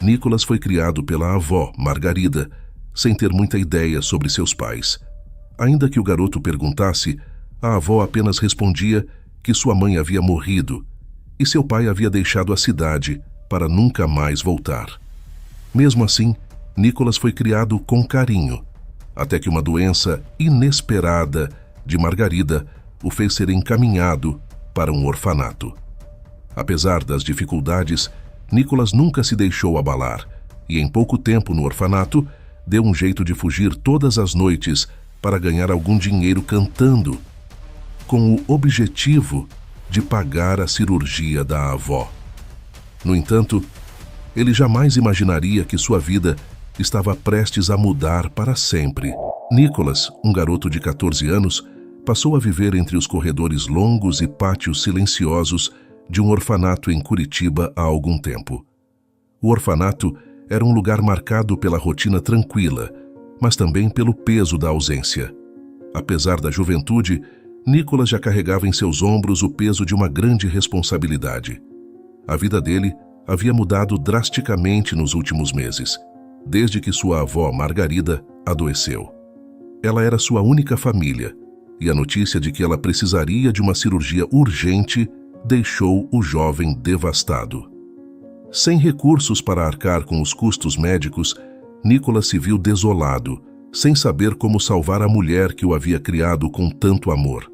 Nicholas foi criado pela avó, Margarida, sem ter muita ideia sobre seus pais. Ainda que o garoto perguntasse, a avó apenas respondia que sua mãe havia morrido e seu pai havia deixado a cidade para nunca mais voltar. Mesmo assim, Nicholas foi criado com carinho, até que uma doença inesperada de Margarida o fez ser encaminhado para um orfanato. Apesar das dificuldades, Nicholas nunca se deixou abalar e, em pouco tempo no orfanato, deu um jeito de fugir todas as noites para ganhar algum dinheiro cantando, com o objetivo de pagar a cirurgia da avó. No entanto, ele jamais imaginaria que sua vida estava prestes a mudar para sempre. Nicholas, um garoto de 14 anos, passou a viver entre os corredores longos e pátios silenciosos de um orfanato em Curitiba há algum tempo. O orfanato era um lugar marcado pela rotina tranquila, mas também pelo peso da ausência. Apesar da juventude, Nicholas já carregava em seus ombros o peso de uma grande responsabilidade. A vida dele havia mudado drasticamente nos últimos meses, desde que sua avó, Margarida, adoeceu. Ela era sua única família, e a notícia de que ela precisaria de uma cirurgia urgente deixou o jovem devastado. Sem recursos para arcar com os custos médicos, Nicholas se viu desolado, sem saber como salvar a mulher que o havia criado com tanto amor.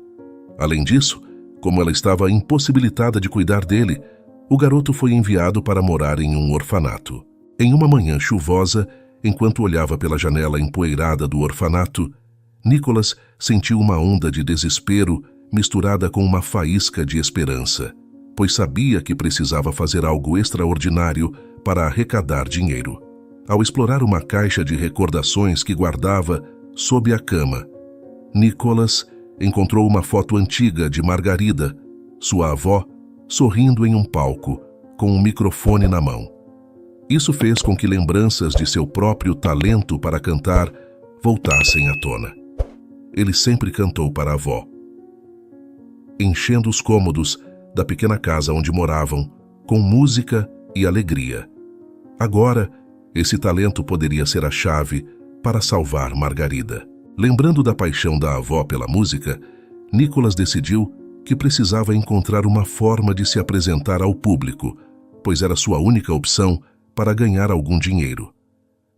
Além disso, como ela estava impossibilitada de cuidar dele, o garoto foi enviado para morar em um orfanato. Em uma manhã chuvosa, enquanto olhava pela janela empoeirada do orfanato, Nicholas sentiu uma onda de desespero misturada com uma faísca de esperança, pois sabia que precisava fazer algo extraordinário para arrecadar dinheiro. Ao explorar uma caixa de recordações que guardava sob a cama, Nicholas encontrou uma foto antiga de Margarida, sua avó, sorrindo em um palco, com um microfone na mão. Isso fez com que lembranças de seu próprio talento para cantar voltassem à tona. Ele sempre cantou para a avó, enchendo os cômodos da pequena casa onde moravam com música e alegria. Agora, esse talento poderia ser a chave para salvar Margarida. Lembrando da paixão da avó pela música, Nicholas decidiu que precisava encontrar uma forma de se apresentar ao público, pois era sua única opção para ganhar algum dinheiro.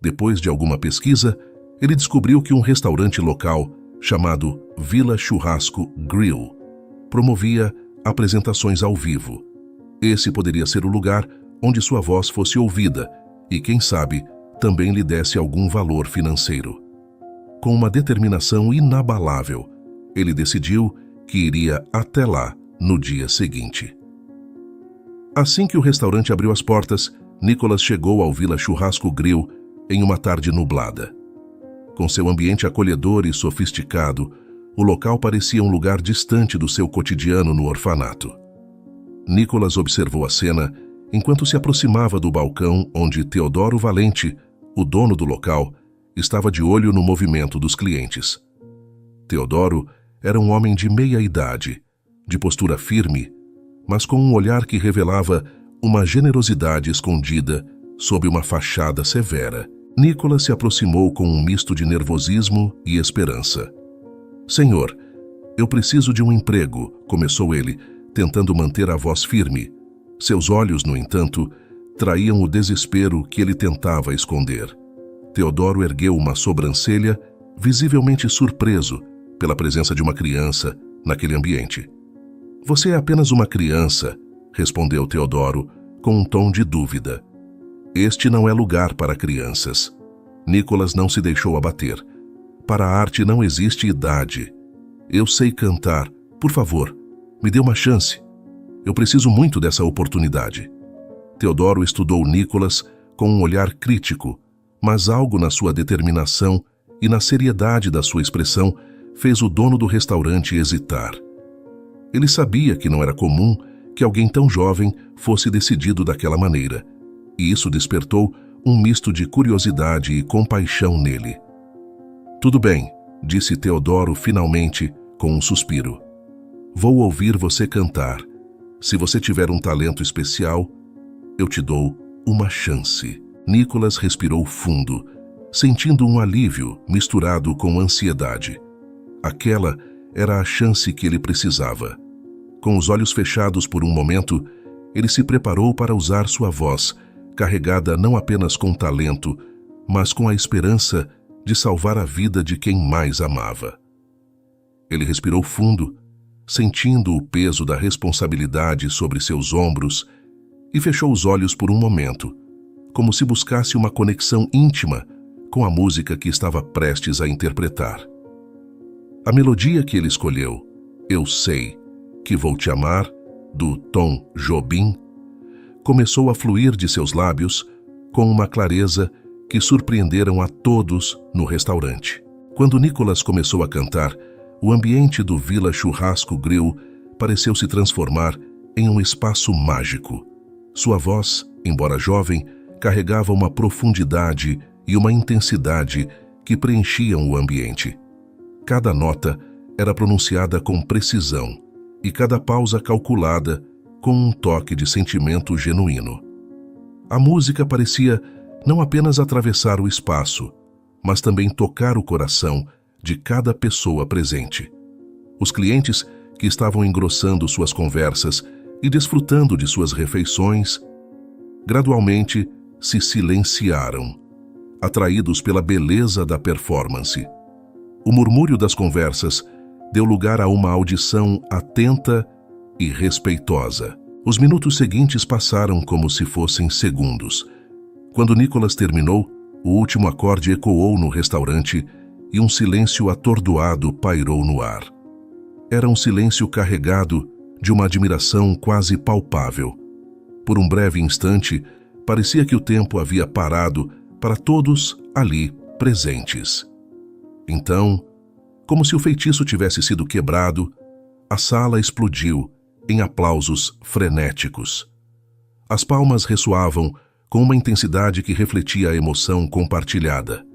Depois de alguma pesquisa, ele descobriu que um restaurante local, chamado Vila Churrasco Grill, promovia apresentações ao vivo. Esse poderia ser o lugar onde sua voz fosse ouvida e, quem sabe, também lhe desse algum valor financeiro. Com uma determinação inabalável, ele decidiu que iria até lá no dia seguinte. Assim que o restaurante abriu as portas, Nicholas chegou ao Vila Churrasco Grill em uma tarde nublada. Com seu ambiente acolhedor e sofisticado, o local parecia um lugar distante do seu cotidiano no orfanato. Nicholas observou a cena enquanto se aproximava do balcão onde Teodoro Valente, o dono do local, estava de olho no movimento dos clientes. Teodoro era um homem de meia idade, de postura firme, mas com um olhar que revelava uma generosidade escondida sob uma fachada severa. Nicholas se aproximou com um misto de nervosismo e esperança. "Senhor, eu preciso de um emprego", começou ele, tentando manter a voz firme. Seus olhos, no entanto, traíam o desespero que ele tentava esconder. Teodoro ergueu uma sobrancelha, visivelmente surpreso pela presença de uma criança naquele ambiente. "Você é apenas uma criança", respondeu Teodoro, com um tom de dúvida. "Este não é lugar para crianças." Nicholas não se deixou abater. "Para a arte não existe idade. Eu sei cantar. Por favor, me dê uma chance. Eu preciso muito dessa oportunidade." Teodoro estudou Nicholas com um olhar crítico, mas algo na sua determinação e na seriedade da sua expressão fez o dono do restaurante hesitar. Ele sabia que não era comum que alguém tão jovem fosse decidido daquela maneira, e isso despertou um misto de curiosidade e compaixão nele. "Tudo bem", disse Teodoro finalmente, com um suspiro. "Vou ouvir você cantar. Se você tiver um talento especial, eu te dou uma chance." Nicholas respirou fundo, sentindo um alívio misturado com ansiedade. Aquela era a chance que ele precisava. Com os olhos fechados por um momento, ele se preparou para usar sua voz, carregada não apenas com talento, mas com a esperança de salvar a vida de quem mais amava. Ele respirou fundo, sentindo o peso da responsabilidade sobre seus ombros, e fechou os olhos por um momento, como se buscasse uma conexão íntima com a música que estava prestes a interpretar. A melodia que ele escolheu, Eu Sei Que Vou Te Amar, do Tom Jobim, começou a fluir de seus lábios com uma clareza que surpreenderam a todos no restaurante. Quando Nicholas começou a cantar, o ambiente do Villa Churrasco Grill pareceu se transformar em um espaço mágico. Sua voz, embora jovem, carregava uma profundidade e uma intensidade que preenchiam o ambiente. Cada nota era pronunciada com precisão e cada pausa calculada com um toque de sentimento genuíno. A música parecia não apenas atravessar o espaço, mas também tocar o coração de cada pessoa presente. Os clientes que estavam engrossando suas conversas e desfrutando de suas refeições, gradualmente se silenciaram, atraídos pela beleza da performance. O murmúrio das conversas deu lugar a uma audição atenta e respeitosa. Os minutos seguintes passaram como se fossem segundos. Quando Nicholas terminou, o último acorde ecoou no restaurante e um silêncio atordoado pairou no ar. Era um silêncio carregado de uma admiração quase palpável. Por um breve instante, parecia que o tempo havia parado para todos ali presentes. Então, como se o feitiço tivesse sido quebrado, a sala explodiu em aplausos frenéticos. As palmas ressoavam com uma intensidade que refletia a emoção compartilhada,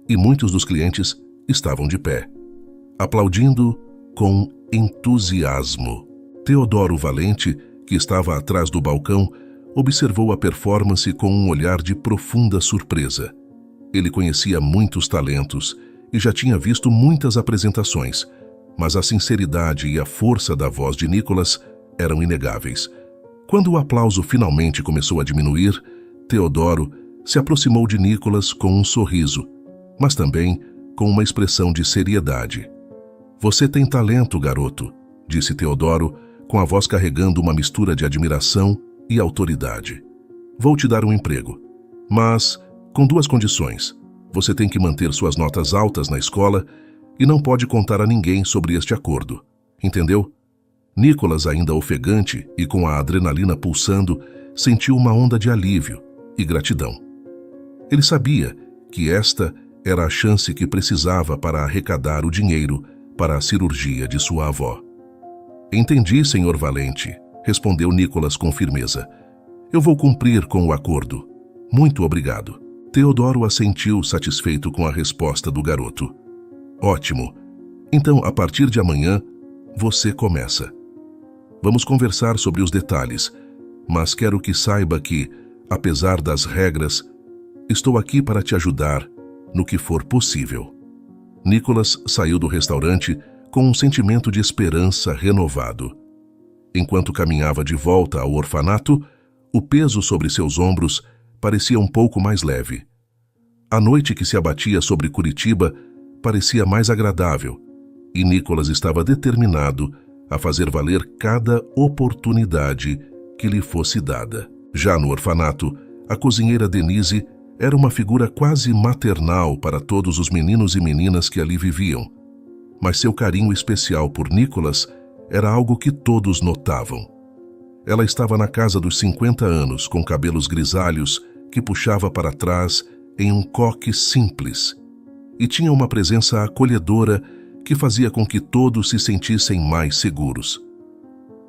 e muitos dos clientes estavam de pé, aplaudindo com entusiasmo. Teodoro Valente, que estava atrás do balcão, observou a performance com um olhar de profunda surpresa. Ele conhecia muitos talentos e já tinha visto muitas apresentações, mas a sinceridade e a força da voz de Nicholas eram inegáveis. Quando o aplauso finalmente começou a diminuir, Teodoro se aproximou de Nicholas com um sorriso, mas também com uma expressão de seriedade. "Você tem talento, garoto", disse Teodoro, com a voz carregando uma mistura de admiração e autoridade. "Vou te dar um emprego, mas com duas condições. Você tem que manter suas notas altas na escola e não pode contar a ninguém sobre este acordo. Entendeu?" Nicholas, ainda ofegante e com a adrenalina pulsando, sentiu uma onda de alívio e gratidão. Ele sabia que esta era a chance que precisava para arrecadar o dinheiro para a cirurgia de sua avó. "Entendi, senhor Valente", respondeu Nicholas com firmeza. "Eu vou cumprir com o acordo. Muito obrigado." Teodoro assentiu, satisfeito com a resposta do garoto. "Ótimo. Então, a partir de amanhã, você começa. Vamos conversar sobre os detalhes, mas quero que saiba que, apesar das regras, estou aqui para te ajudar no que for possível." Nicholas saiu do restaurante com um sentimento de esperança renovado. Enquanto caminhava de volta ao orfanato, o peso sobre seus ombros parecia um pouco mais leve. A noite que se abatia sobre Curitiba parecia mais agradável, e Nicholas estava determinado a fazer valer cada oportunidade que lhe fosse dada. Já no orfanato, a cozinheira Denise era uma figura quase maternal para todos os meninos e meninas que ali viviam, mas seu carinho especial por Nicholas era algo que todos notavam. Ela estava na casa dos 50 anos, com cabelos grisalhos que puxava para trás em um coque simples, e tinha uma presença acolhedora que fazia com que todos se sentissem mais seguros.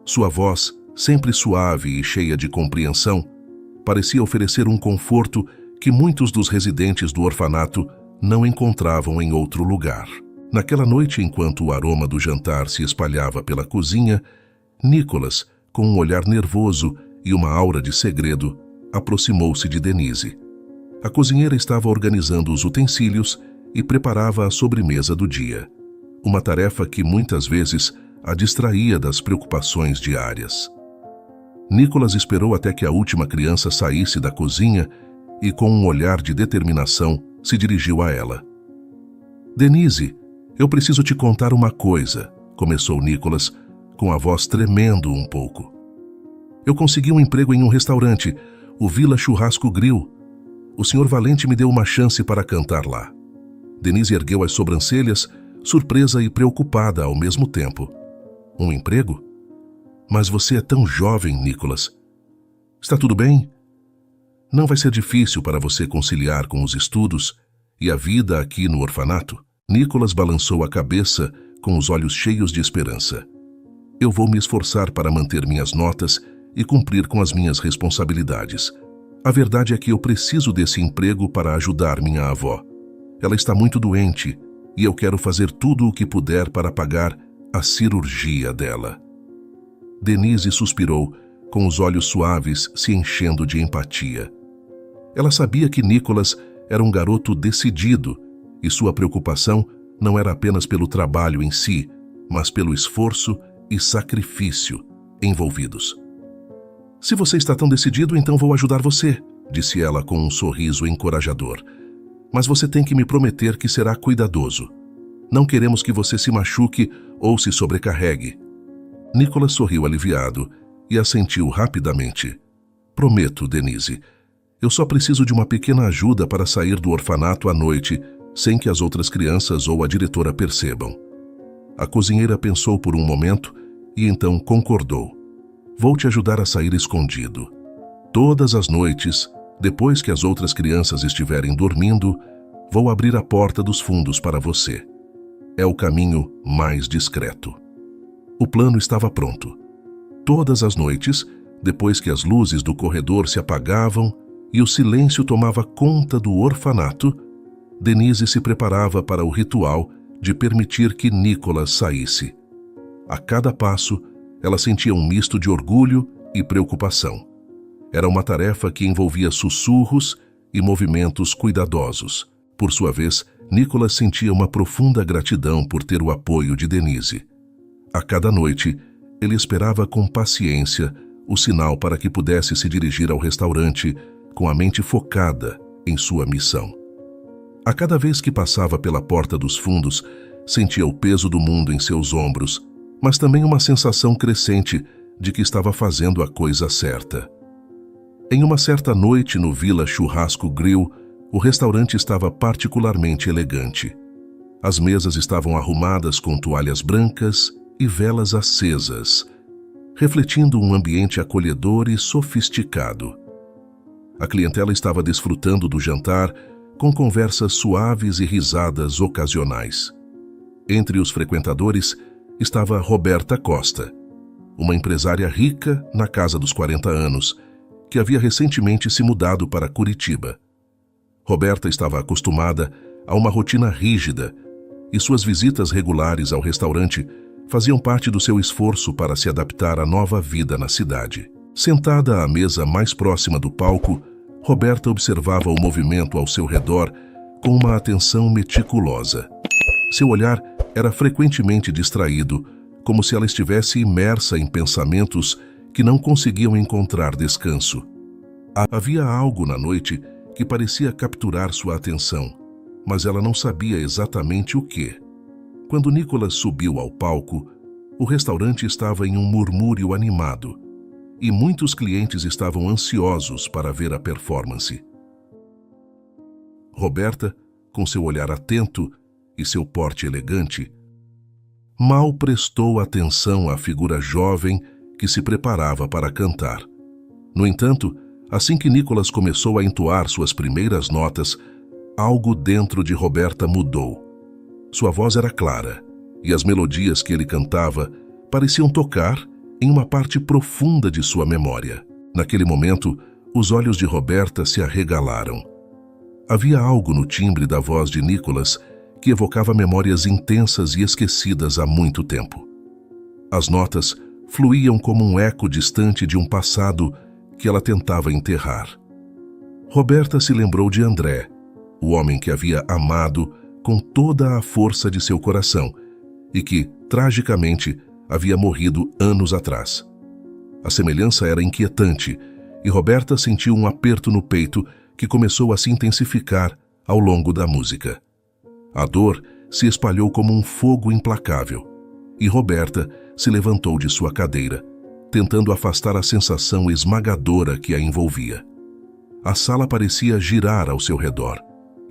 Sua voz, sempre suave e cheia de compreensão, parecia oferecer um conforto que muitos dos residentes do orfanato não encontravam em outro lugar. Naquela noite, enquanto o aroma do jantar se espalhava pela cozinha, Nicholas, com um olhar nervoso e uma aura de segredo, aproximou-se de Denise. A cozinheira estava organizando os utensílios e preparava a sobremesa do dia, uma tarefa que muitas vezes a distraía das preocupações diárias. Nicholas esperou até que a última criança saísse da cozinha e, com um olhar de determinação, se dirigiu a ela. Denise, eu preciso te contar uma coisa, começou Nicholas, com a voz tremendo um pouco. Eu consegui um emprego em um restaurante, o Villa Churrasco Grill. O Sr. Valente me deu uma chance para cantar lá. Denise ergueu as sobrancelhas, surpresa e preocupada ao mesmo tempo. Um emprego? Mas você é tão jovem, Nicholas. Está tudo bem? Não vai ser difícil para você conciliar com os estudos e a vida aqui no orfanato? Nicholas balançou a cabeça com os olhos cheios de esperança. Eu vou me esforçar para manter minhas notas e cumprir com as minhas responsabilidades. A verdade é que eu preciso desse emprego para ajudar minha avó. Ela está muito doente e eu quero fazer tudo o que puder para pagar a cirurgia dela. Denise suspirou, com os olhos suaves se enchendo de empatia. Ela sabia que Nicholas era um garoto decidido e sua preocupação não era apenas pelo trabalho em si, mas pelo esforço e sacrifício envolvidos. Se você está tão decidido, então vou ajudar você, disse ela com um sorriso encorajador. Mas você tem que me prometer que será cuidadoso. Não queremos que você se machuque ou se sobrecarregue. Nicholas sorriu aliviado e assentiu rapidamente. Prometo, Denise. Eu só preciso de uma pequena ajuda para sair do orfanato à noite, sem que as outras crianças ou a diretora percebam. A cozinheira pensou por um momento e então concordou. Vou te ajudar a sair escondido. Todas as noites, depois que as outras crianças estiverem dormindo, vou abrir a porta dos fundos para você. É o caminho mais discreto. O plano estava pronto. Todas as noites, depois que as luzes do corredor se apagavam e o silêncio tomava conta do orfanato, Denise se preparava para o ritual de permitir que Nicholas saísse. A cada passo, ela sentia um misto de orgulho e preocupação. Era uma tarefa que envolvia sussurros e movimentos cuidadosos. Por sua vez, Nicholas sentia uma profunda gratidão por ter o apoio de Denise. A cada noite, ele esperava com paciência o sinal para que pudesse se dirigir ao restaurante com a mente focada em sua missão. A cada vez que passava pela porta dos fundos, sentia o peso do mundo em seus ombros, mas também uma sensação crescente de que estava fazendo a coisa certa. Em uma certa noite no Villa Churrasco Grill, o restaurante estava particularmente elegante. As mesas estavam arrumadas com toalhas brancas e velas acesas, refletindo um ambiente acolhedor e sofisticado. A clientela estava desfrutando do jantar com conversas suaves e risadas ocasionais. Entre os frequentadores estava Roberta Costa, uma empresária rica na casa dos 40 anos, que havia recentemente se mudado para Curitiba. Roberta estava acostumada a uma rotina rígida e suas visitas regulares ao restaurante faziam parte do seu esforço para se adaptar à nova vida na cidade. Sentada à mesa mais próxima do palco, Roberta observava o movimento ao seu redor com uma atenção meticulosa. Seu olhar era frequentemente distraído, como se ela estivesse imersa em pensamentos que não conseguiam encontrar descanso. Havia algo na noite que parecia capturar sua atenção, mas ela não sabia exatamente o que. Quando Nicholas subiu ao palco, o restaurante estava em um murmúrio animado e muitos clientes estavam ansiosos para ver a performance. Roberta, com seu olhar atento e seu porte elegante, mal prestou atenção à figura jovem que se preparava para cantar. No entanto, assim que Nicholas começou a entoar suas primeiras notas, algo dentro de Roberta mudou. Sua voz era clara, e as melodias que ele cantava pareciam tocar em uma parte profunda de sua memória. Naquele momento, os olhos de Roberta se arregalaram. Havia algo no timbre da voz de Nicholas que evocava memórias intensas e esquecidas há muito tempo. As notas fluíam como um eco distante de um passado que ela tentava enterrar. Roberta se lembrou de André, o homem que havia amado com toda a força de seu coração e que, tragicamente, havia morrido anos atrás. A semelhança era inquietante e Roberta sentiu um aperto no peito que começou a se intensificar ao longo da música. A dor se espalhou como um fogo implacável e Roberta se levantou de sua cadeira, tentando afastar a sensação esmagadora que a envolvia. A sala parecia girar ao seu redor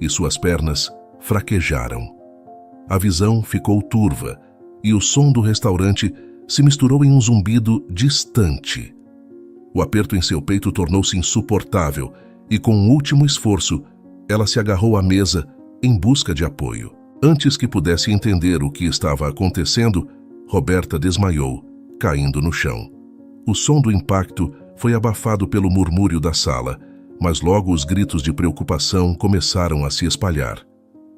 e suas pernas fraquejaram. A visão ficou turva e o som do restaurante se misturou em um zumbido distante. O aperto em seu peito tornou-se insuportável e, com um último esforço, ela se agarrou à mesa em busca de apoio. Antes que pudesse entender o que estava acontecendo, Roberta desmaiou, caindo no chão. O som do impacto foi abafado pelo murmúrio da sala, mas logo os gritos de preocupação começaram a se espalhar.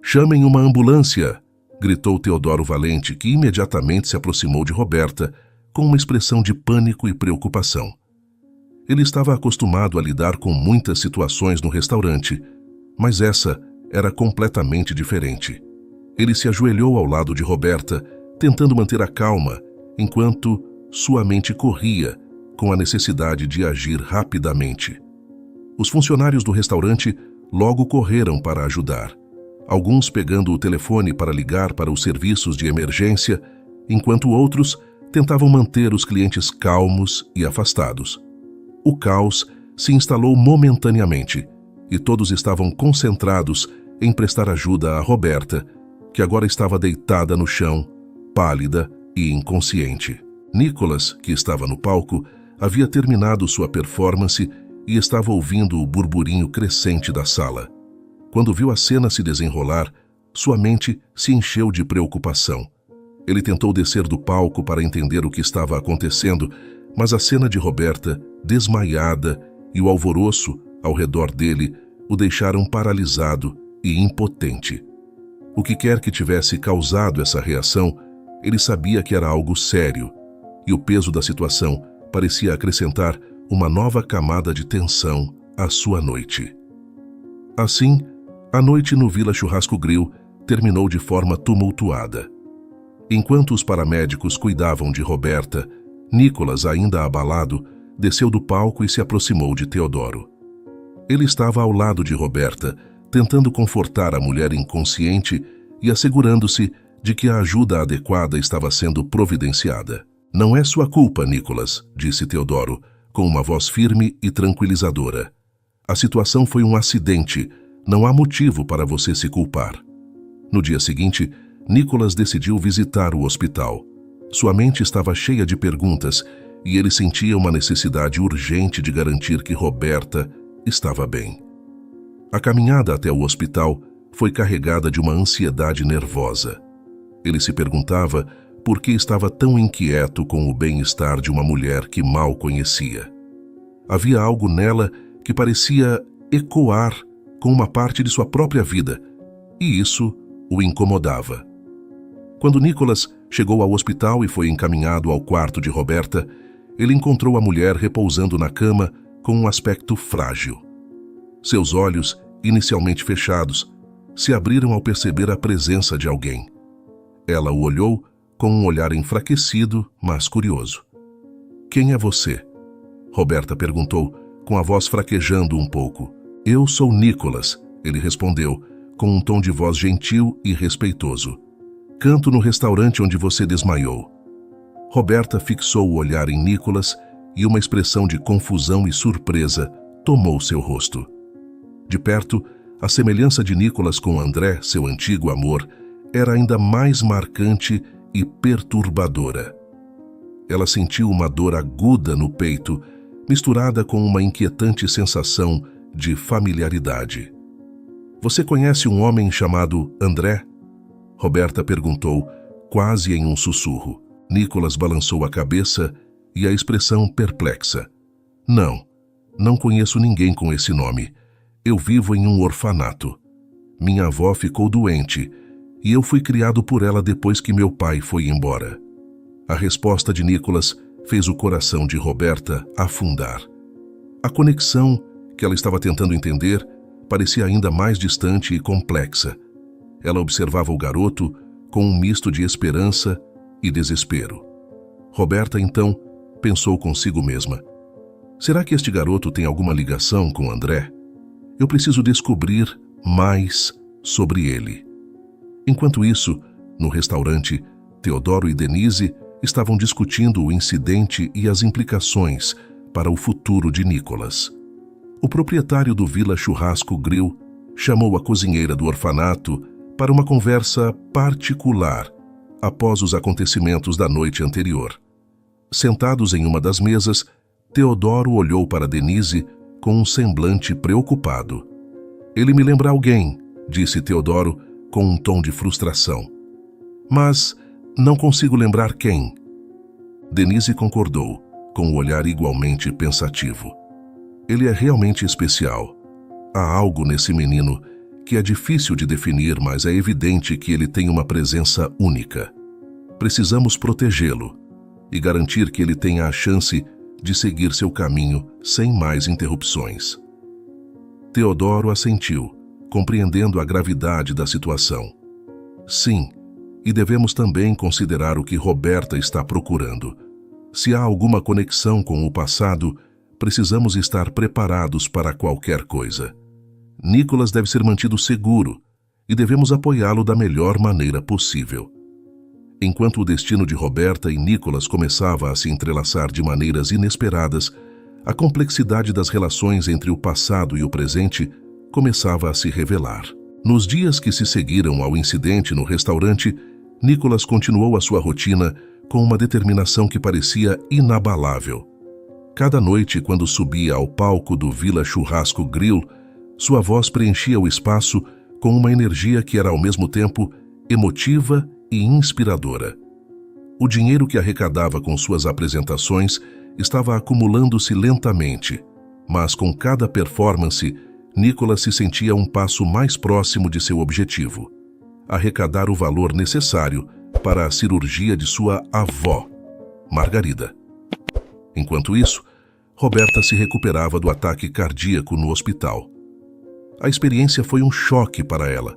"Chamem uma ambulância!" gritou Teodoro Valente, que imediatamente se aproximou de Roberta, com uma expressão de pânico e preocupação. Ele estava acostumado a lidar com muitas situações no restaurante, mas essa era completamente diferente. Ele se ajoelhou ao lado de Roberta, tentando manter a calma, enquanto sua mente corria, com a necessidade de agir rapidamente. Os funcionários do restaurante logo correram para ajudar, alguns pegando o telefone para ligar para os serviços de emergência, enquanto outros tentavam manter os clientes calmos e afastados. O caos se instalou momentaneamente e todos estavam concentrados em prestar ajuda a Roberta, que agora estava deitada no chão, pálida e inconsciente. Nicholas, que estava no palco, havia terminado sua performance e estava ouvindo o burburinho crescente da sala. Quando viu a cena se desenrolar, sua mente se encheu de preocupação. Ele tentou descer do palco para entender o que estava acontecendo, mas a cena de Roberta, desmaiada, e o alvoroço ao redor dele o deixaram paralisado e impotente. O que quer que tivesse causado essa reação, ele sabia que era algo sério, e o peso da situação parecia acrescentar uma nova camada de tensão à sua noite. Assim, a noite no Vila Churrasco Grill terminou de forma tumultuada. Enquanto os paramédicos cuidavam de Roberta, Nicholas, ainda abalado, desceu do palco e se aproximou de Teodoro. Ele estava ao lado de Roberta, tentando confortar a mulher inconsciente e assegurando-se de que a ajuda adequada estava sendo providenciada. "Não é sua culpa, Nicholas", disse Teodoro, com uma voz firme e tranquilizadora. "A situação foi um acidente. Não há motivo para você se culpar." No dia seguinte, Nicholas decidiu visitar o hospital. Sua mente estava cheia de perguntas e ele sentia uma necessidade urgente de garantir que Roberta estava bem. A caminhada até o hospital foi carregada de uma ansiedade nervosa. Ele se perguntava por que estava tão inquieto com o bem-estar de uma mulher que mal conhecia. Havia algo nela que parecia ecoar com uma parte de sua própria vida, e isso o incomodava. Quando Nicholas chegou ao hospital e foi encaminhado ao quarto de Roberta, ele encontrou a mulher repousando na cama com um aspecto frágil. Seus olhos, inicialmente fechados, se abriram ao perceber a presença de alguém. Ela o olhou com um olhar enfraquecido, mas curioso. "Quem é você?" Roberta perguntou, com a voz fraquejando um pouco. "Eu sou Nicholas", ele respondeu, com um tom de voz gentil e respeitoso. "Canto no restaurante onde você desmaiou." Roberta fixou o olhar em Nicholas e uma expressão de confusão e surpresa tomou seu rosto. De perto, a semelhança de Nicholas com André, seu antigo amor, era ainda mais marcante e perturbadora. Ela sentiu uma dor aguda no peito, misturada com uma inquietante sensação de familiaridade. "Você conhece um homem chamado André?" Roberta perguntou, quase em um sussurro. Nicholas balançou a cabeça e a expressão perplexa. Não conheço ninguém com esse nome. Eu vivo em um orfanato. Minha avó ficou doente e eu fui criado por ela depois que meu pai foi embora." A resposta de Nicholas fez o coração de Roberta afundar. A conexão que ela estava tentando entender, parecia ainda mais distante e complexa. Ela observava o garoto com um misto de esperança e desespero. Roberta, então, pensou consigo mesma: será que este garoto tem alguma ligação com André? Eu preciso descobrir mais sobre ele. Enquanto isso, no restaurante, Teodoro e Denise estavam discutindo o incidente e as implicações para o futuro de Nicolas. O proprietário do Vila Churrasco Grill chamou a cozinheira do orfanato para uma conversa particular após os acontecimentos da noite anterior. Sentados em uma das mesas, Teodoro olhou para Denise com um semblante preocupado. Ele me lembra alguém, disse Teodoro com um tom de frustração. Mas não consigo lembrar quem. Denise concordou, com o olhar igualmente pensativo. Ele é realmente especial. Há algo nesse menino que é difícil de definir, mas é evidente que ele tem uma presença única. Precisamos protegê-lo e garantir que ele tenha a chance de seguir seu caminho sem mais interrupções. Teodoro assentiu, compreendendo a gravidade da situação. Sim, e devemos também considerar o que Roberta está procurando. Se há alguma conexão com o passado, precisamos estar preparados para qualquer coisa. Nicolas deve ser mantido seguro e devemos apoiá-lo da melhor maneira possível. Enquanto o destino de Roberta e Nicolas começava a se entrelaçar de maneiras inesperadas, a complexidade das relações entre o passado e o presente começava a se revelar. Nos dias que se seguiram ao incidente no restaurante, Nicolas continuou a sua rotina com uma determinação que parecia inabalável. Cada noite, quando subia ao palco do Vila Churrasco Grill, sua voz preenchia o espaço com uma energia que era ao mesmo tempo emotiva e inspiradora. O dinheiro que arrecadava com suas apresentações estava acumulando-se lentamente, mas com cada performance, Nicolas se sentia um passo mais próximo de seu objetivo: arrecadar o valor necessário para a cirurgia de sua avó, Margarida. Enquanto isso, Roberta se recuperava do ataque cardíaco no hospital. A experiência foi um choque para ela,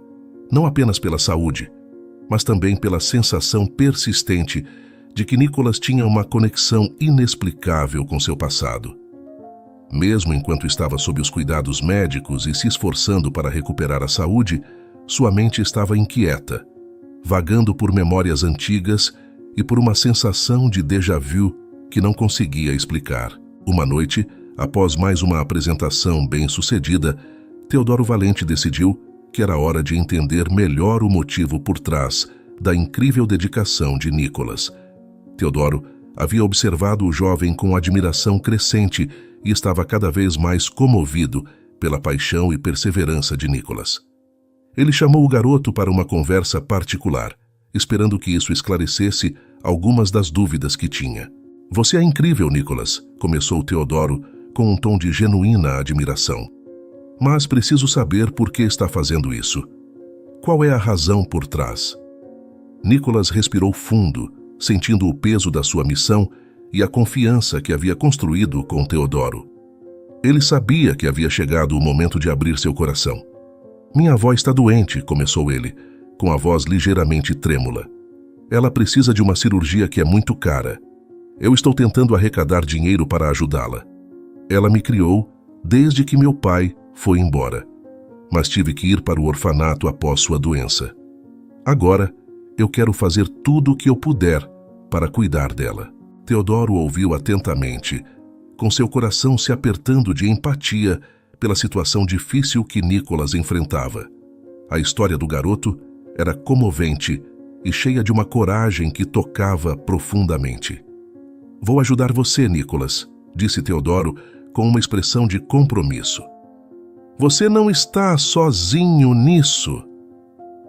não apenas pela saúde, mas também pela sensação persistente de que Nicolas tinha uma conexão inexplicável com seu passado. Mesmo enquanto estava sob os cuidados médicos e se esforçando para recuperar a saúde, sua mente estava inquieta, vagando por memórias antigas e por uma sensação de déjà vu que não conseguia explicar. Uma noite, após mais uma apresentação bem-sucedida, Teodoro Valente decidiu que era hora de entender melhor o motivo por trás da incrível dedicação de Nicolas. Teodoro havia observado o jovem com admiração crescente e estava cada vez mais comovido pela paixão e perseverança de Nicolas. Ele chamou o garoto para uma conversa particular, esperando que isso esclarecesse algumas das dúvidas que tinha. "Você é incrível, Nicolas", começou Teodoro com um tom de genuína admiração. "Mas preciso saber por que está fazendo isso. Qual é a razão por trás?" Nicolas respirou fundo, sentindo o peso da sua missão e a confiança que havia construído com Teodoro. Ele sabia que havia chegado o momento de abrir seu coração. "Minha avó está doente", começou ele, com a voz ligeiramente trêmula. "Ela precisa de uma cirurgia que é muito cara. Eu estou tentando arrecadar dinheiro para ajudá-la. Ela me criou desde que meu pai foi embora, mas tive que ir para o orfanato após sua doença. Agora, eu quero fazer tudo o que eu puder para cuidar dela." Teodoro ouviu atentamente, com seu coração se apertando de empatia pela situação difícil que Nicolas enfrentava. A história do garoto era comovente e cheia de uma coragem que tocava profundamente. "Vou ajudar você, Nicolas", disse Teodoro com uma expressão de compromisso. "Você não está sozinho nisso.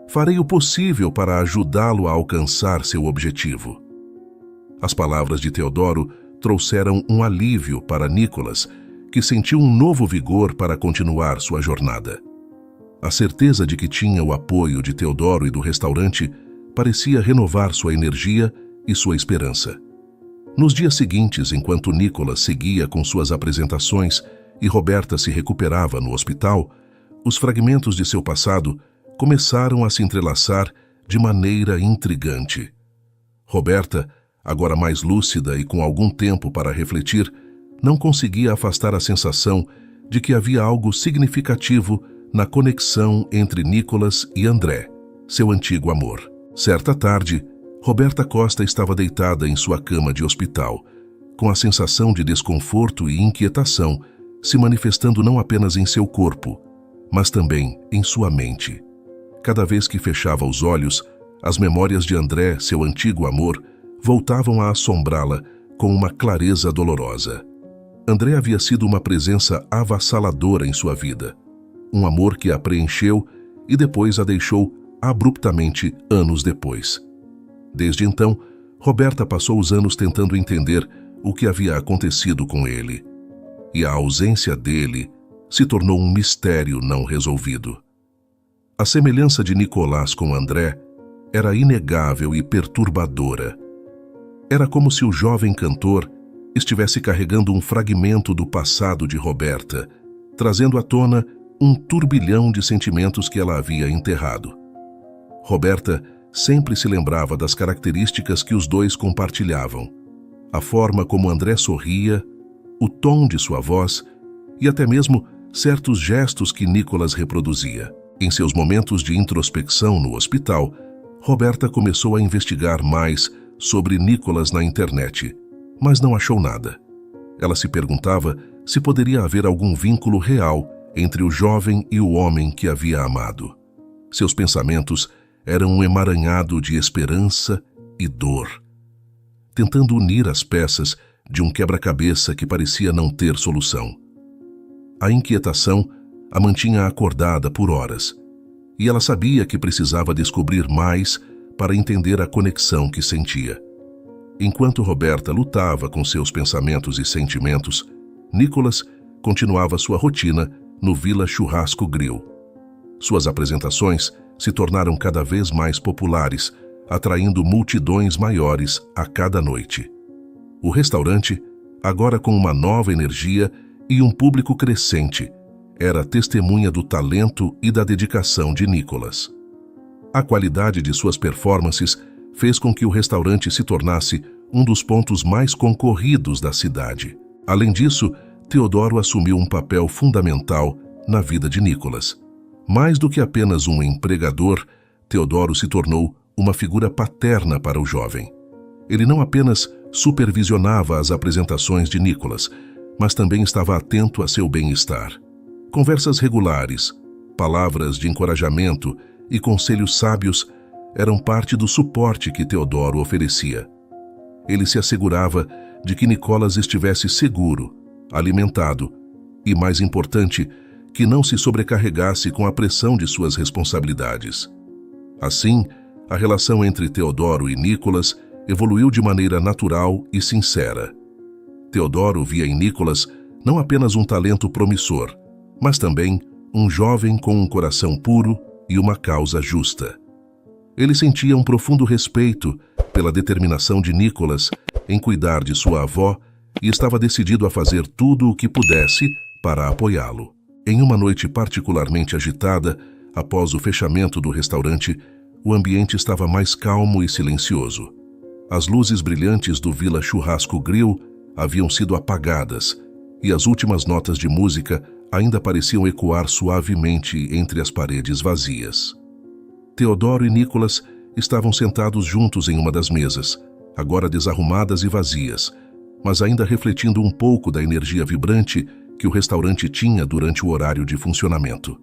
Farei o possível para ajudá-lo a alcançar seu objetivo." As palavras de Teodoro trouxeram um alívio para Nicolas, que sentiu um novo vigor para continuar sua jornada. A certeza de que tinha o apoio de Teodoro e do restaurante parecia renovar sua energia e sua esperança. Nos dias seguintes, enquanto Nicolas seguia com suas apresentações, e Roberta se recuperava no hospital, os fragmentos de seu passado começaram a se entrelaçar de maneira intrigante. Roberta, agora mais lúcida e com algum tempo para refletir, não conseguia afastar a sensação de que havia algo significativo na conexão entre Nicolas e André, seu antigo amor. Certa tarde, Roberta Costa estava deitada em sua cama de hospital, com a sensação de desconforto e inquietação se manifestando não apenas em seu corpo, mas também em sua mente. Cada vez que fechava os olhos, as memórias de André, seu antigo amor, voltavam a assombrá-la com uma clareza dolorosa. André havia sido uma presença avassaladora em sua vida, um amor que a preencheu e depois a deixou abruptamente anos depois. Desde então, Roberta passou os anos tentando entender o que havia acontecido com ele, e a ausência dele se tornou um mistério não resolvido. A semelhança de Nicolás com André era inegável e perturbadora. Era como se o jovem cantor estivesse carregando um fragmento do passado de Roberta, trazendo à tona um turbilhão de sentimentos que ela havia enterrado. Roberta sempre se lembrava das características que os dois compartilhavam, a forma como André sorria, o tom de sua voz e até mesmo certos gestos que Nicolas reproduzia. Em seus momentos de introspecção no hospital, Roberta começou a investigar mais sobre Nicolas na internet, mas não achou nada. Ela se perguntava se poderia haver algum vínculo real entre o jovem e o homem que havia amado. Seus pensamentos eram um emaranhado de esperança e dor, tentando unir as peças de um quebra-cabeça que parecia não ter solução. A inquietação a mantinha acordada por horas, e ela sabia que precisava descobrir mais para entender a conexão que sentia. Enquanto Roberta lutava com seus pensamentos e sentimentos, Nicolas continuava sua rotina no Vila Churrasco Grill. Suas apresentações se tornaram cada vez mais populares, atraindo multidões maiores a cada noite. O restaurante, agora com uma nova energia e um público crescente, era testemunha do talento e da dedicação de Nicolas. A qualidade de suas performances fez com que o restaurante se tornasse um dos pontos mais concorridos da cidade. Além disso, Teodoro assumiu um papel fundamental na vida de Nicolas. Mais do que apenas um empregador, Teodoro se tornou uma figura paterna para o jovem. Ele não apenas supervisionava as apresentações de Nicolas, mas também estava atento a seu bem-estar. Conversas regulares, palavras de encorajamento e conselhos sábios eram parte do suporte que Teodoro oferecia. Ele se assegurava de que Nicolas estivesse seguro, alimentado e, mais importante, que não se sobrecarregasse com a pressão de suas responsabilidades. Assim, a relação entre Teodoro e Nicolas evoluiu de maneira natural e sincera. Teodoro via em Nicolas não apenas um talento promissor, mas também um jovem com um coração puro e uma causa justa. Ele sentia um profundo respeito pela determinação de Nicolas em cuidar de sua avó e estava decidido a fazer tudo o que pudesse para apoiá-lo. Em uma noite particularmente agitada, após o fechamento do restaurante, o ambiente estava mais calmo e silencioso. As luzes brilhantes do Vila Churrasco Grill haviam sido apagadas e as últimas notas de música ainda pareciam ecoar suavemente entre as paredes vazias. Teodoro e Nicolas estavam sentados juntos em uma das mesas, agora desarrumadas e vazias, mas ainda refletindo um pouco da energia vibrante que o restaurante tinha durante o horário de funcionamento.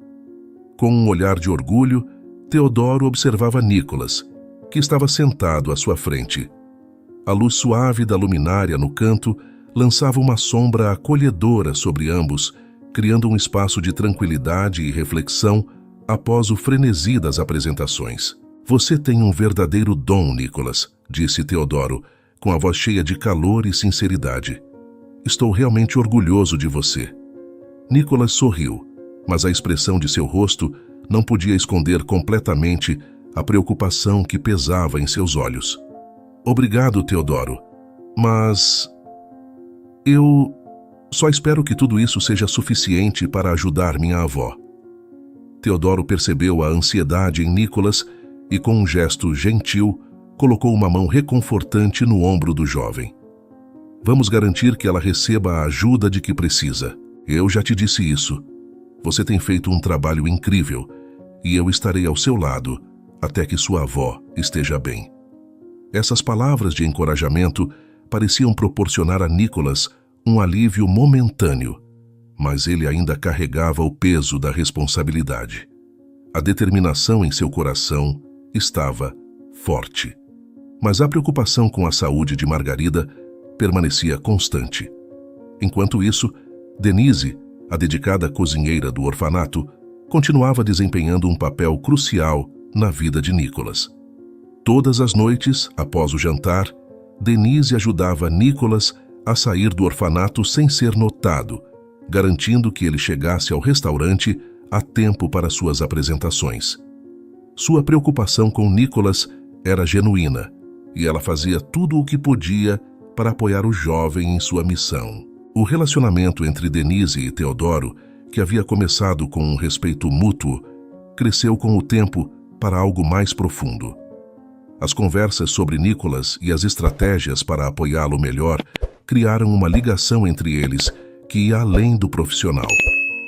Com um olhar de orgulho, Teodoro observava Nicolas, que estava sentado à sua frente. A luz suave da luminária no canto lançava uma sombra acolhedora sobre ambos, criando um espaço de tranquilidade e reflexão após o frenesi das apresentações. "Você tem um verdadeiro dom, Nicolas", disse Teodoro, com a voz cheia de calor e sinceridade. "Estou realmente orgulhoso de você." Nicolas sorriu, mas a expressão de seu rosto não podia esconder completamente a preocupação que pesava em seus olhos. "Obrigado, Teodoro, mas... Só espero que tudo isso seja suficiente para ajudar minha avó. Teodoro percebeu a ansiedade em Nicholas e, com um gesto gentil, colocou uma mão reconfortante no ombro do jovem. Vamos garantir que ela receba a ajuda de que precisa. Eu já te disse isso. Você tem feito um trabalho incrível e eu estarei ao seu lado até que sua avó esteja bem. Essas palavras de encorajamento pareciam proporcionar a Nicholas um alívio momentâneo, mas ele ainda carregava o peso da responsabilidade. A determinação em seu coração estava forte, mas a preocupação com a saúde de Margarida permanecia constante. Enquanto isso, Denise, a dedicada cozinheira do orfanato, continuava desempenhando um papel crucial na vida de Nicholas. Todas as noites, após o jantar, Denise ajudava Nicholas a sair do orfanato sem ser notado, garantindo que ele chegasse ao restaurante a tempo para suas apresentações. Sua preocupação com Nicholas era genuína, e ela fazia tudo o que podia para apoiar o jovem em sua missão. O relacionamento entre Denise e Teodoro, que havia começado com um respeito mútuo, cresceu com o tempo para algo mais profundo. As conversas sobre Nicholas e as estratégias para apoiá-lo melhor criaram uma ligação entre eles que ia além do profissional.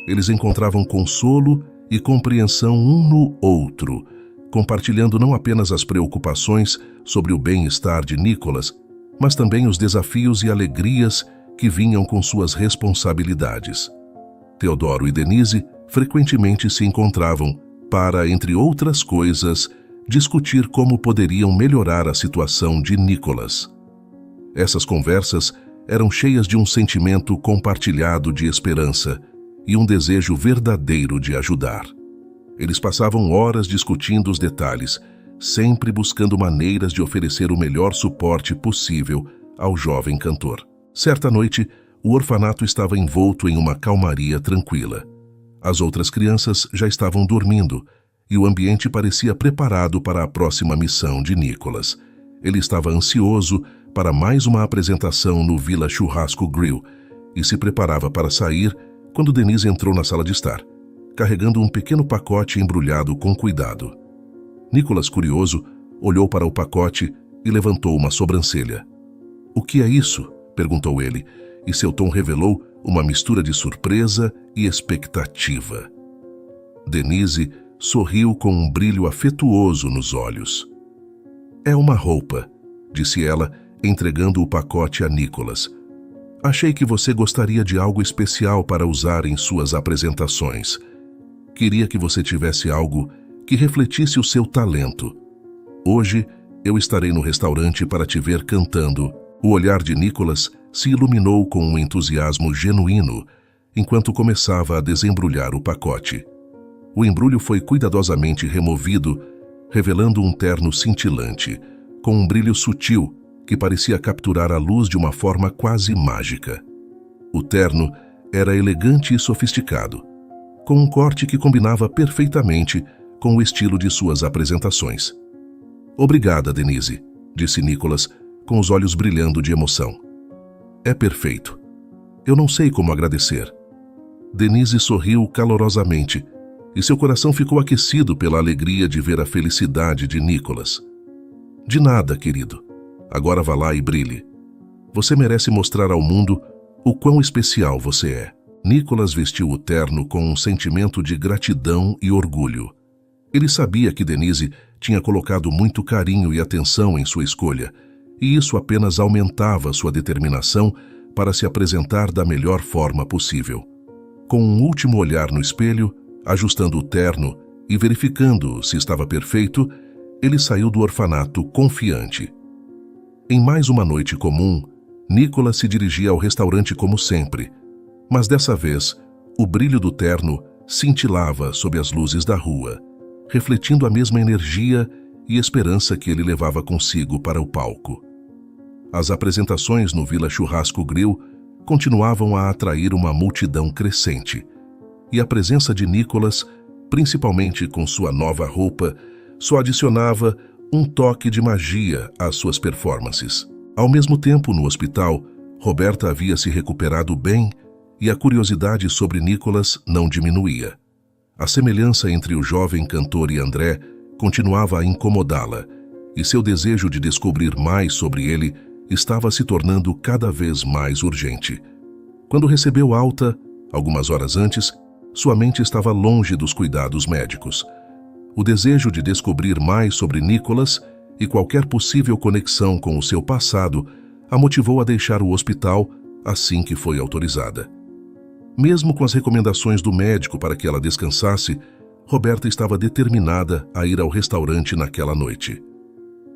Eles encontravam consolo e compreensão um no outro, compartilhando não apenas as preocupações sobre o bem-estar de Nicholas, mas também os desafios e alegrias que vinham com suas responsabilidades. Teodoro e Denise frequentemente se encontravam para, entre outras coisas, discutir como poderiam melhorar a situação de Nicholas. Essas conversas eram cheias de um sentimento compartilhado de esperança e um desejo verdadeiro de ajudar. Eles passavam horas discutindo os detalhes, sempre buscando maneiras de oferecer o melhor suporte possível ao jovem cantor. Certa noite, o orfanato estava envolto em uma calmaria tranquila. As outras crianças já estavam dormindo e o ambiente parecia preparado para a próxima missão de Nicholas. Ele estava ansioso para mais uma apresentação no Villa Churrasco Grill e se preparava para sair quando Denise entrou na sala de estar, carregando um pequeno pacote embrulhado com cuidado. Nicholas, curioso, olhou para o pacote e levantou uma sobrancelha. "O que é isso?" perguntou ele, e seu tom revelou uma mistura de surpresa e expectativa. Denise sorriu com um brilho afetuoso nos olhos. "É uma roupa", disse ela, entregando o pacote a Nicholas. "Achei que você gostaria de algo especial para usar em suas apresentações. Queria que você tivesse algo que refletisse o seu talento. Hoje eu estarei no restaurante para te ver cantando." O olhar de Nicholas se iluminou com um entusiasmo genuíno enquanto começava a desembrulhar o pacote. O embrulho foi cuidadosamente removido, revelando um terno cintilante, com um brilho sutil que parecia capturar a luz de uma forma quase mágica. O terno era elegante e sofisticado, com um corte que combinava perfeitamente com o estilo de suas apresentações. "Obrigada, Denise", disse Nicholas, com os olhos brilhando de emoção. "É perfeito. Eu não sei como agradecer." Denise sorriu calorosamente e seu coração ficou aquecido pela alegria de ver a felicidade de Nicholas. "De nada, querido. Agora vá lá e brilhe. Você merece mostrar ao mundo o quão especial você é." Nicholas vestiu o terno com um sentimento de gratidão e orgulho. Ele sabia que Denise tinha colocado muito carinho e atenção em sua escolha, e isso apenas aumentava sua determinação para se apresentar da melhor forma possível. Com um último olhar no espelho, ajustando o terno e verificando se estava perfeito, ele saiu do orfanato confiante. Em mais uma noite comum, Nicholas se dirigia ao restaurante como sempre, mas dessa vez, o brilho do terno cintilava sob as luzes da rua, refletindo a mesma energia e esperança que ele levava consigo para o palco. As apresentações no Villa Churrasco Grill continuavam a atrair uma multidão crescente, e a presença de Nicholas, principalmente com sua nova roupa, só adicionava um toque de magia às suas performances. Ao mesmo tempo, no hospital, Roberta havia se recuperado bem e a curiosidade sobre Nicholas não diminuía. A semelhança entre o jovem cantor e André continuava a incomodá-la, e seu desejo de descobrir mais sobre ele estava se tornando cada vez mais urgente. Quando recebeu alta, algumas horas antes, sua mente estava longe dos cuidados médicos. O desejo de descobrir mais sobre Nicholas e qualquer possível conexão com o seu passado a motivou a deixar o hospital assim que foi autorizada. Mesmo com as recomendações do médico para que ela descansasse, Roberta estava determinada a ir ao restaurante naquela noite.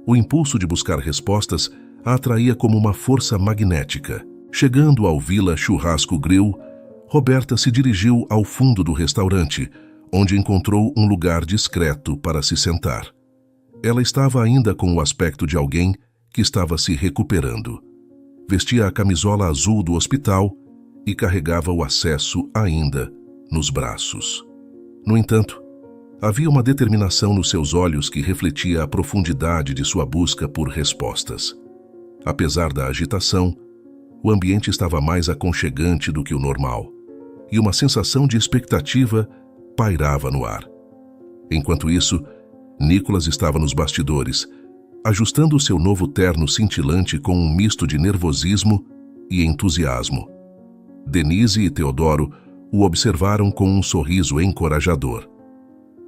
O impulso de buscar respostas a atraía como uma força magnética. Chegando ao Villa Churrasco Grill, Roberta se dirigiu ao fundo do restaurante, onde encontrou um lugar discreto para se sentar. Ela estava ainda com o aspecto de alguém que estava se recuperando. Vestia a camisola azul do hospital e carregava o acesso ainda nos braços. No entanto, havia uma determinação nos seus olhos que refletia a profundidade de sua busca por respostas. Apesar da agitação, o ambiente estava mais aconchegante do que o normal, e uma sensação de expectativa pairava no ar. Enquanto isso, Nicholas estava nos bastidores, ajustando o seu novo terno cintilante com um misto de nervosismo e entusiasmo. Denise e Teodoro o observaram com um sorriso encorajador.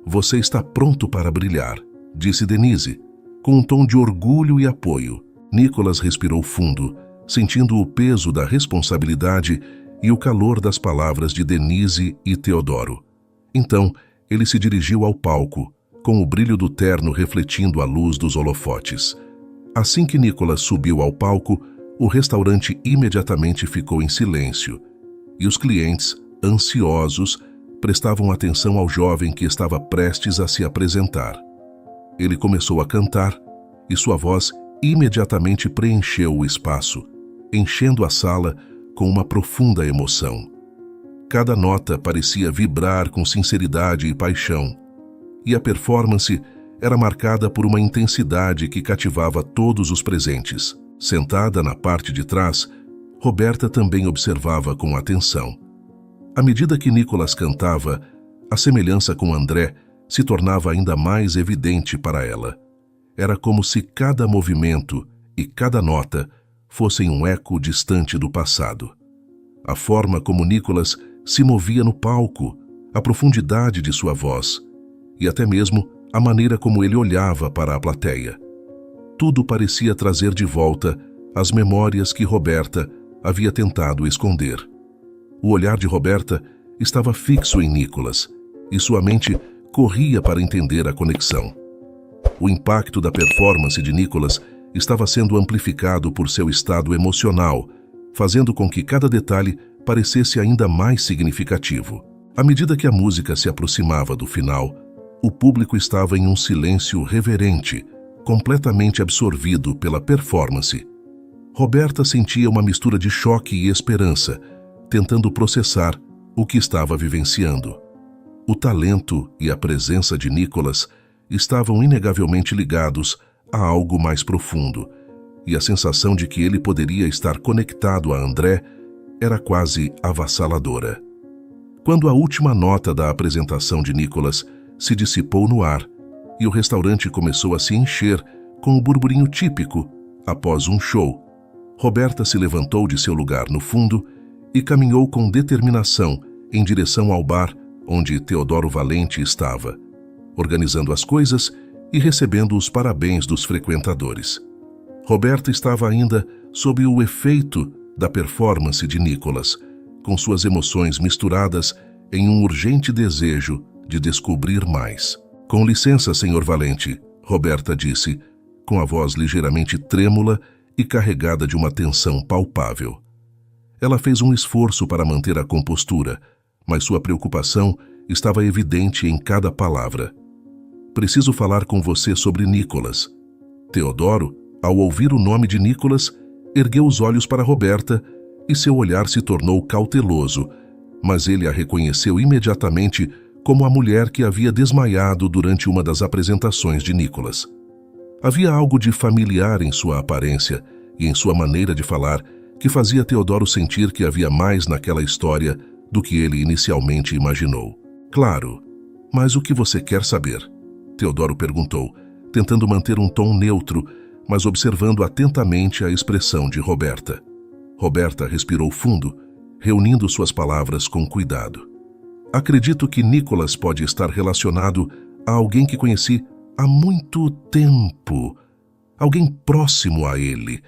"Você está pronto para brilhar", disse Denise, com um tom de orgulho e apoio. Nicholas respirou fundo, sentindo o peso da responsabilidade e o calor das palavras de Denise e Teodoro. Então, ele se dirigiu ao palco, com o brilho do terno refletindo a luz dos holofotes. Assim que Nicholas subiu ao palco, o restaurante imediatamente ficou em silêncio, e os clientes, ansiosos, prestavam atenção ao jovem que estava prestes a se apresentar. Ele começou a cantar, e sua voz imediatamente preencheu o espaço, enchendo a sala com uma profunda emoção. Cada nota parecia vibrar com sinceridade e paixão, e a performance era marcada por uma intensidade que cativava todos os presentes. Sentada na parte de trás, Roberta também observava com atenção. À medida que Nicholas cantava, a semelhança com André se tornava ainda mais evidente para ela. Era como se cada movimento e cada nota fossem um eco distante do passado. A forma como Nicholas se movia no palco, a profundidade de sua voz e até mesmo a maneira como ele olhava para a plateia. Tudo parecia trazer de volta as memórias que Roberta havia tentado esconder. O olhar de Roberta estava fixo em Nicholas e sua mente corria para entender a conexão. O impacto da performance de Nicholas estava sendo amplificado por seu estado emocional, fazendo com que cada detalhe parecesse ainda mais significativo. À medida que a música se aproximava do final, o público estava em um silêncio reverente, completamente absorvido pela performance. Roberta sentia uma mistura de choque e esperança, tentando processar o que estava vivenciando. O talento e a presença de Nicholas estavam inegavelmente ligados a algo mais profundo, e a sensação de que ele poderia estar conectado a André era quase avassaladora. Quando a última nota da apresentação de Nicholas se dissipou no ar e o restaurante começou a se encher com o burburinho típico após um show, Roberta se levantou de seu lugar no fundo e caminhou com determinação em direção ao bar onde Teodoro Valente estava, organizando as coisas e recebendo os parabéns dos frequentadores. Roberta estava ainda sob o efeito da performance de Nicholas, com suas emoções misturadas em um urgente desejo de descobrir mais. "Com licença, senhor Valente", Roberta disse, com a voz ligeiramente trêmula e carregada de uma tensão palpável. Ela fez um esforço para manter a compostura, mas sua preocupação estava evidente em cada palavra. "Preciso falar com você sobre Nicholas." Teodoro, ao ouvir o nome de Nicholas, ergueu os olhos para Roberta e seu olhar se tornou cauteloso, mas ele a reconheceu imediatamente como a mulher que havia desmaiado durante uma das apresentações de Nicholas. Havia algo de familiar em sua aparência e em sua maneira de falar que fazia Teodoro sentir que havia mais naquela história do que ele inicialmente imaginou. Claro, mas o que você quer saber? Teodoro perguntou, tentando manter um tom neutro, mas observando atentamente a expressão de Roberta. Roberta respirou fundo, reunindo suas palavras com cuidado. Acredito que Nicholas pode estar relacionado a alguém que conheci há muito tempo. Alguém próximo a ele.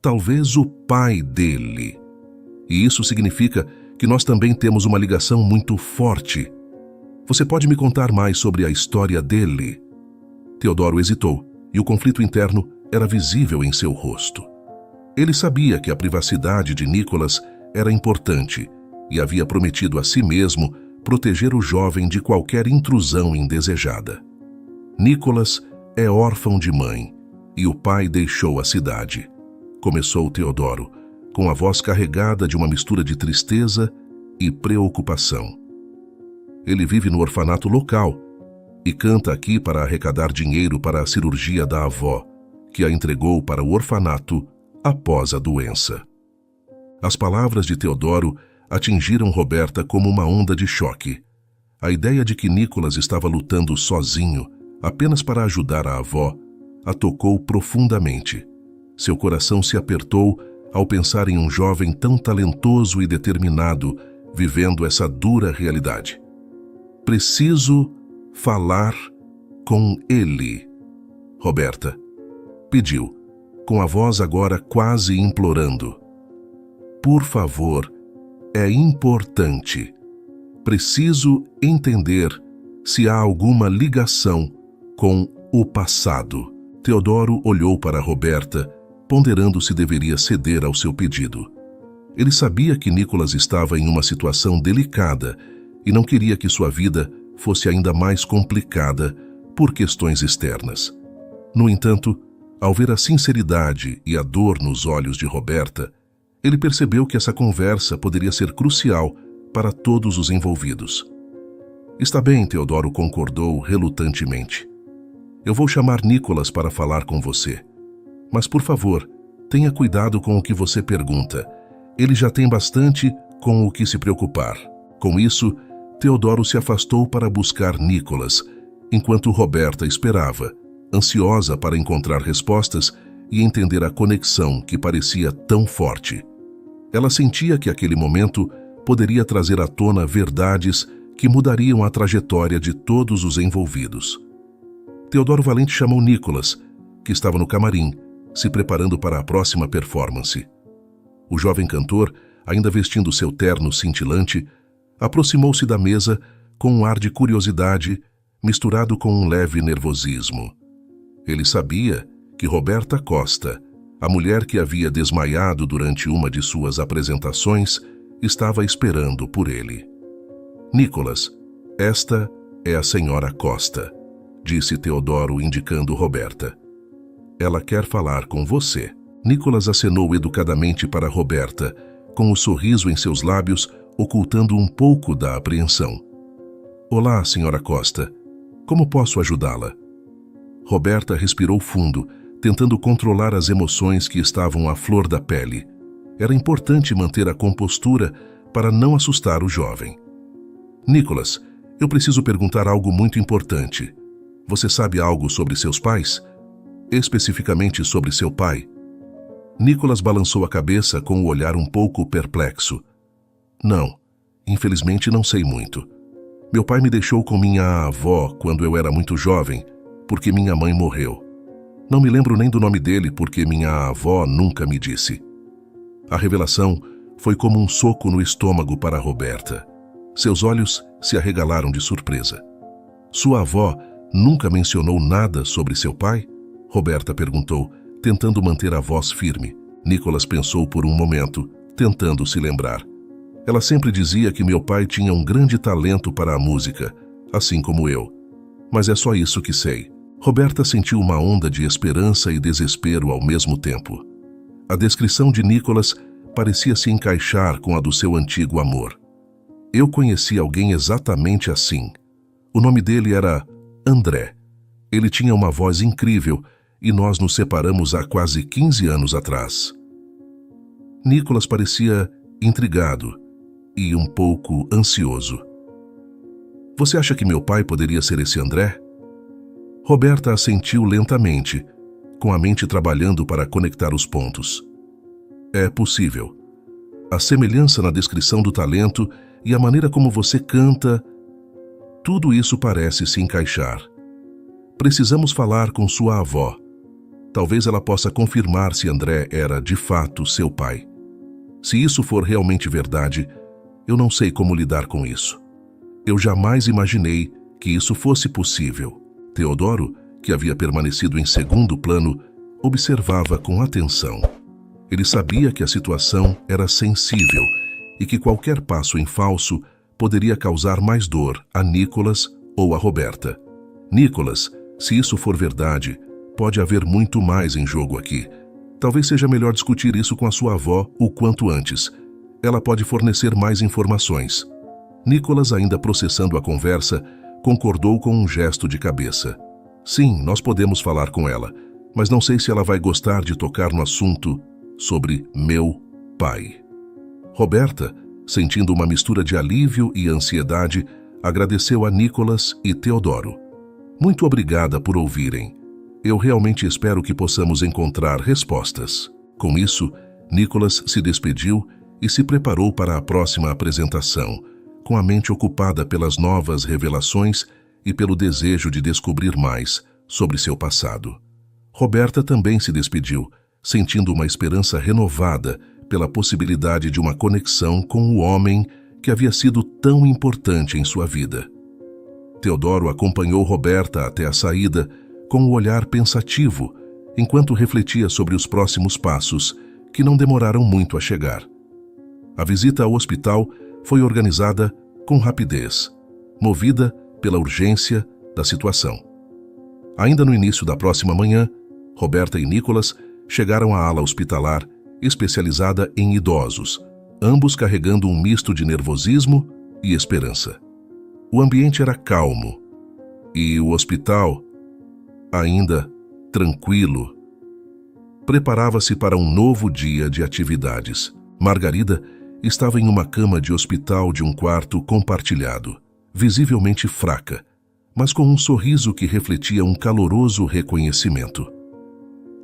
Talvez o pai dele. E isso significa que nós também temos uma ligação muito forte. Você pode me contar mais sobre a história dele? Teodoro hesitou, e o conflito interno era visível em seu rosto. Ele sabia que a privacidade de Nicholas era importante e havia prometido a si mesmo proteger o jovem de qualquer intrusão indesejada. Nicholas é órfão de mãe e o pai deixou a cidade. Começou Teodoro, com a voz carregada de uma mistura de tristeza e preocupação. Ele vive no orfanato local e canta aqui para arrecadar dinheiro para a cirurgia da avó, que a entregou para o orfanato após a doença. As palavras de Teodoro atingiram Roberta como uma onda de choque. A ideia de que Nicholas estava lutando sozinho, apenas para ajudar a avó, a tocou profundamente. Seu coração se apertou ao pensar em um jovem tão talentoso e determinado vivendo essa dura realidade. Preciso falar com ele, Roberta pediu, com a voz agora quase implorando. Por favor, é importante. Preciso entender se há alguma ligação com o passado. Teodoro olhou para Roberta, ponderando se deveria ceder ao seu pedido. Ele sabia que Nicholas estava em uma situação delicada e não queria que sua vida fosse ainda mais complicada por questões externas. No entanto, ao ver a sinceridade e a dor nos olhos de Roberta, ele percebeu que essa conversa poderia ser crucial para todos os envolvidos. Está bem, Teodoro concordou relutantemente. Eu vou chamar Nicholas para falar com você. Mas, por favor, tenha cuidado com o que você pergunta. Ele já tem bastante com o que se preocupar. Com isso, Teodoro se afastou para buscar Nicholas, enquanto Roberta esperava, ansiosa para encontrar respostas e entender a conexão que parecia tão forte. Ela sentia que aquele momento poderia trazer à tona verdades que mudariam a trajetória de todos os envolvidos. Teodoro Valente chamou Nicholas, que estava no camarim, se preparando para a próxima performance. O jovem cantor, ainda vestindo seu terno cintilante, aproximou-se da mesa com um ar de curiosidade misturado com um leve nervosismo. Ele sabia que Roberta Costa, a mulher que havia desmaiado durante uma de suas apresentações, estava esperando por ele. Nicholas, esta é a senhora Costa, disse Teodoro indicando Roberta. Ela quer falar com você. Nicholas acenou educadamente para Roberta, com o sorriso em seus lábios ocultando um pouco da apreensão. Olá, senhora Costa. Como posso ajudá-la? Roberta respirou fundo, tentando controlar as emoções que estavam à flor da pele. Era importante manter a compostura para não assustar o jovem. Nicholas, eu preciso perguntar algo muito importante. Você sabe algo sobre seus pais? Especificamente sobre seu pai? Nicholas balançou a cabeça com o olhar um pouco perplexo. Não, infelizmente não sei muito. Meu pai me deixou com minha avó quando eu era muito jovem, porque minha mãe morreu. Não me lembro nem do nome dele porque minha avó nunca me disse. A revelação foi como um soco no estômago para Roberta. Seus olhos se arregalaram de surpresa. Sua avó nunca mencionou nada sobre seu pai? Roberta perguntou, tentando manter a voz firme. Nicholas pensou por um momento, tentando se lembrar. Ela sempre dizia que meu pai tinha um grande talento para a música, assim como eu. Mas é só isso que sei. Roberta sentiu uma onda de esperança e desespero ao mesmo tempo. A descrição de Nicholas parecia se encaixar com a do seu antigo amor. Eu conheci alguém exatamente assim. O nome dele era André. Ele tinha uma voz incrível e nós nos separamos há quase 15 anos atrás. Nicolas parecia intrigado e um pouco ansioso. Você acha que meu pai poderia ser esse André? Roberta assentiu lentamente, com a mente trabalhando para conectar os pontos. É possível. A semelhança na descrição do talento e a maneira como você canta, tudo isso parece se encaixar. Precisamos falar com sua avó. Talvez ela possa confirmar se André era, de fato, seu pai. Se isso for realmente verdade, eu não sei como lidar com isso. Eu jamais imaginei que isso fosse possível. Teodoro, que havia permanecido em segundo plano, observava com atenção. Ele sabia que a situação era sensível e que qualquer passo em falso poderia causar mais dor a Nicolas ou a Roberta. Nicolas, se isso for verdade, pode haver muito mais em jogo aqui. Talvez seja melhor discutir isso com a sua avó o quanto antes. Ela pode fornecer mais informações. Nicolas, ainda processando a conversa, concordou com um gesto de cabeça. Sim, nós podemos falar com ela, mas não sei se ela vai gostar de tocar no assunto sobre meu pai. Roberta, sentindo uma mistura de alívio e ansiedade, agradeceu a Nicolas e Teodoro. Muito obrigada por ouvirem. Eu realmente espero que possamos encontrar respostas. Com isso, Nicolas se despediu e se preparou para a próxima apresentação, com a mente ocupada pelas novas revelações e pelo desejo de descobrir mais sobre seu passado. Roberta também se despediu, sentindo uma esperança renovada pela possibilidade de uma conexão com o homem que havia sido tão importante em sua vida. Teodoro acompanhou Roberta até a saída com um olhar pensativo, enquanto refletia sobre os próximos passos, que não demoraram muito a chegar. A visita ao hospital foi organizada com rapidez, movida pela urgência da situação. Ainda no início da próxima manhã, Roberta e Nicolas chegaram à ala hospitalar especializada em idosos, ambos carregando um misto de nervosismo e esperança. O ambiente era calmo e o hospital, ainda tranquilo, preparava-se para um novo dia de atividades. Margarida estava em uma cama de hospital de um quarto compartilhado, visivelmente fraca, mas com um sorriso que refletia um caloroso reconhecimento.